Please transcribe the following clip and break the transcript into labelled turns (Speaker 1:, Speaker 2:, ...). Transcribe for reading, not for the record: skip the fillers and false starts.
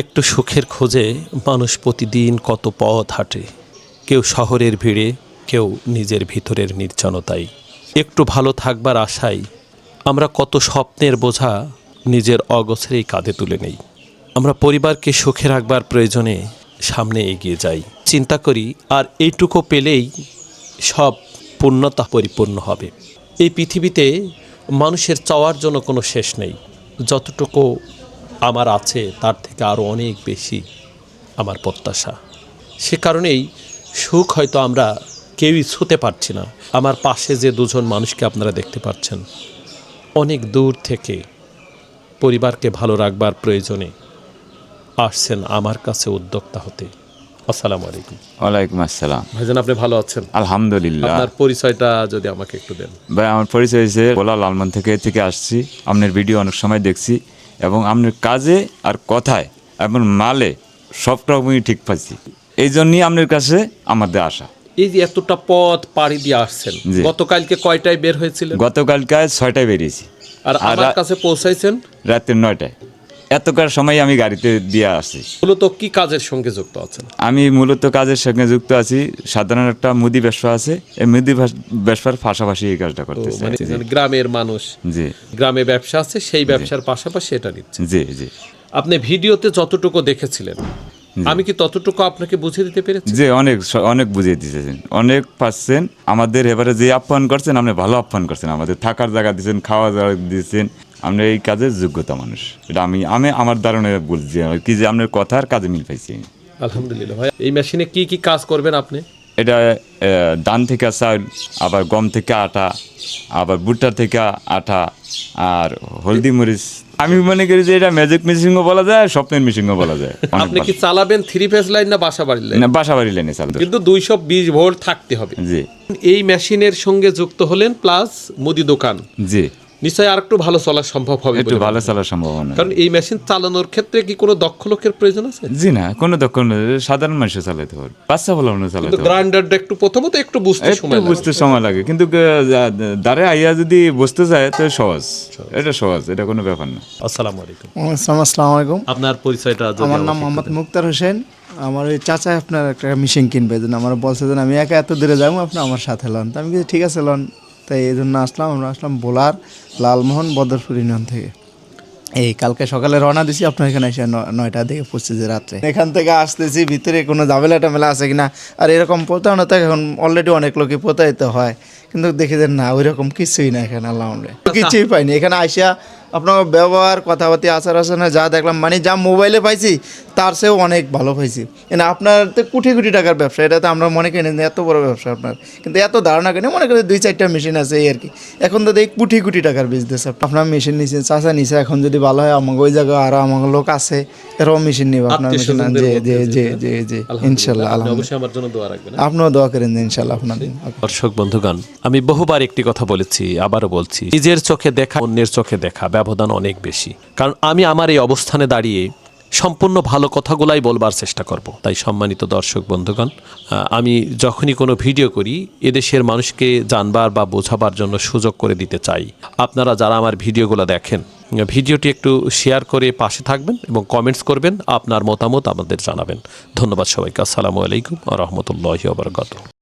Speaker 1: একটু সুখের খোঁজে মানুষ প্রতিদিন কত পথ হাঁটে, কেউ শহরের ভিড়ে, কেউ নিজের ভিতরের নির্জনতায়। একটু ভালো থাকবার আশায় আমরা কত স্বপ্নের বোঝা নিজের অগোছরেই কাঁধে তুলে নেই। আমরা পরিবারকে সুখে রাখবার প্রয়োজনে সামনে এগিয়ে যাই, চিন্তা করি আর এইটুকু পেলেই সব পূর্ণতা পরিপূর্ণ হবে। এই পৃথিবীতে মানুষের চাওয়ার জন্য কোনো শেষ নেই। যতটুকু আমার আছে তার থেকে আরও অনেক বেশি আমার প্রত্যাশা। সে কারণেই সুখ হয়তো আমরা কেউই ছুঁতে পারছি না। আমার পাশে যে দুজন মানুষকে আপনারা দেখতে পাচ্ছেন, অনেক দূর থেকে পরিবারকে ভালো রাখবার প্রয়োজনে আসছেন আমার কাছে উদ্যোক্তা হতে। আসসালামু আলাইকুম।
Speaker 2: ওয়ালাইকুম আসসালাম।
Speaker 1: ভাইজান, আপনি ভালো আছেন?
Speaker 2: আলহামদুলিল্লাহ।
Speaker 1: আপনার পরিচয়টা যদি আমাকে একটু দেন।
Speaker 2: ভাই, আমার পরিচয় হয়েছে ভোলা লালমন থেকে আসছি। আপনার ভিডিও অনেক সময় দেখছি এবং আপনার কাজে আর কথায় এবং মালে সব রকমই ঠিক পাচ্ছি। এই জন্যই আপনার কাছে আমাদের আসা।
Speaker 1: এই যে এতটা পথ পাড়ি দিয়ে আসছেন, গতকালকে কয়টায় বের হয়েছিলেন?
Speaker 2: গতকালকে 6টায় বেরিয়েছি
Speaker 1: আর আমার কাছে পৌঁছাইছেন
Speaker 2: রাতে 9টায়। এতকার সময় আমি গাড়িতে দিয়ে আসছি।
Speaker 1: মূলত কি কাজের সঙ্গে যুক্ত আছেন?
Speaker 2: আমি মূলত কাজের সঙ্গে যুক্ত আছি। সাধারণ একটা মুদি ব্যবসা আছে, এই মুদি ব্যবসার পাশাপাশি এই কাজটা করতেছি।
Speaker 1: মানে গ্রামের মানুষ,
Speaker 2: জি,
Speaker 1: গ্রামে ব্যবসা আছে, সেই ব্যবসার পাশাপাশি এটা নিচ্ছে।
Speaker 2: জি জি।
Speaker 1: আপনি ভিডিওতে যতটুকু দেখেছিলেন, আমি কি ততটুকু আপনাকে বুঝিয়ে দিতে পেরেছি?
Speaker 2: যে অনেক বুঝিয়ে দিয়েছেন, অনেক পাচ্ছেন। আমাদের এবারে যে আপ্যায়ন করছেন, আপনি ভালো আপ্যায়ন করছেন। আমাদের থাকার জায়গা দিয়েছেন, খাওয়া জায়গা দিয়েছেন। আমরা এই কাজের যোগ্যতা মানুষ, এটা আমি আমার ধারণা বলছি কি যে আপনার কথার কাজে মিল পাইছি।
Speaker 1: আলহামদুলিল্লাহ। ভাই, এই মেশিনে কি কি কাজ করবেন আপনি?
Speaker 2: এটা ধান থেকে চাল, আবার গম থেকে আটা, আবার ভুট্টা থেকে আটা, আর হলদি মরিচ। আমি মনে করি যে এটা ম্যাজিক মেশিনও বলা যায়, স্বপ্নের মেশিনও বলা যায়।
Speaker 1: আপনি কি চালাবেন 3 ফেজ লাইন না বাসা বাড়ির লাইন?
Speaker 2: না, বাসা বাড়ির লাইনে চালাবো,
Speaker 1: কিন্তু 220 ভোল্ট থাকতে হবে।
Speaker 2: জি।
Speaker 1: এই মেশিনের সঙ্গে যুক্ত হলেন, প্লাস মুদি দোকান,
Speaker 2: জি,
Speaker 1: নিশ্চয়ই আর একটু ভালো চলা সম্ভব হবে।
Speaker 2: একটু ভালো চলার সম্ভাবনা।
Speaker 1: কারণ এই মেশিন চালানোর ক্ষেত্রে কি কোনো দক্ষ লোকের প্রয়োজন আছে?
Speaker 2: জি না, কোনো দক্ষ সাধারণ মানুষ চালাতে পারে, বাচ্চা বলা চালাতে পারে।
Speaker 1: গ্রাইন্ডারটা একটু প্রথমত একটু বুঝতে সময়
Speaker 2: লাগে, কিন্তু দাঁড়ে আইয়া যদি বুঝতে যায় তো সহজ। এটা কোনো ব্যাপার না।
Speaker 1: আসসালামু আলাইকুম।
Speaker 3: আসসালামু আলাইকুম।
Speaker 1: আপনার পরিচয়টা?
Speaker 3: আমার নাম মোহাম্মদ মুক্তার হোসেন। আমার ওই চাচা আপনার একটা মেশিন কিনবে, জন্য আমার বলছে যে আমি একা এত দূরে যাবো, আপনি আমার সাথে লন। তো আমি কিছু ঠিক আছে লন। তাই এই জন্য আমরা আসলাম ভোলার লালমোহন বদরপুর ইউনিয়ন থেকে। এই কালকে সকালে রওনা দিছি, আপনার এখানে এসে 9টার দিকে পৌঁছেছি রাত্রে। এখান থেকে আসতেছি, ভিতরে কোনো ঝামেলা টামেলা আছে কিনা। আর এরকম প্রতারণা তো এখন অলরেডি অনেক লোকই প্রতারিত হয়, কিন্তু দেখি যে না, ওই রকম কিছুই না এখানে। আল্লাহ কিছুই পাইনি এখানে আইসা। আপনার ব্যবহার, কথাবার্তা, আচার আচরণে যা দেখলাম, মানে যা মোবাইলে পাইছি তার চেয়েও অনেক ভালো পাইছি। মানে আপনার তো কোটি কোটি টাকার ব্যবসা, এটা তো আমরা মনে করি এত বড় ব্যবসা আপনার, কিন্তু এত ধারণা করি মনে করি 2-4টা মেশিন আছে এই আর কি। এখন তো দেখি কোটি কোটি টাকার বিজনেস। আপনার মেশিন নিছে, চাচা নিছে। এখন যদি ভালো হয় আমাকে ওই জায়গায় আরও আমাকে লোক আছে, এরকম মেশিন নিব আপনার মেশিন। জি ইনশাল্লাহ।
Speaker 1: অবশ্যই আমার জন্য দোয়া রাখবেন।
Speaker 3: আপনিও দোয়া করেন ইনশাল্লাহ। আপনার
Speaker 1: দর্শক বন্ধুগণ, আমি বহুবার একটি কথা বলেছি, আবারও বলছি, নিজের চোখে দেখা অন্যের চোখে দেখা ব্যবধান অনেক বেশি। কারণ আমি আমার এই অবস্থানে দাঁড়িয়ে সম্পূর্ণ ভালো কথাগুলাই বলবার চেষ্টা করব। তাই সম্মানিত দর্শক বন্ধুগণ, আমি যখনই কোনো ভিডিও করি এদেশের মানুষকে জানবার বা বোঝাবার জন্য সুযোগ করে দিতে চাই। আপনারা যারা আমার ভিডিওগুলো দেখেন, ভিডিওটি একটু শেয়ার করে পাশে থাকবেন এবং কমেন্টস করবেন, আপনার মতামত আমাদের জানাবেন। ধন্যবাদ সবাইকে। আসসালামু আলাইকুম ওয়া রাহমাতুল্লাহি ওয়া বারাকাতুহু।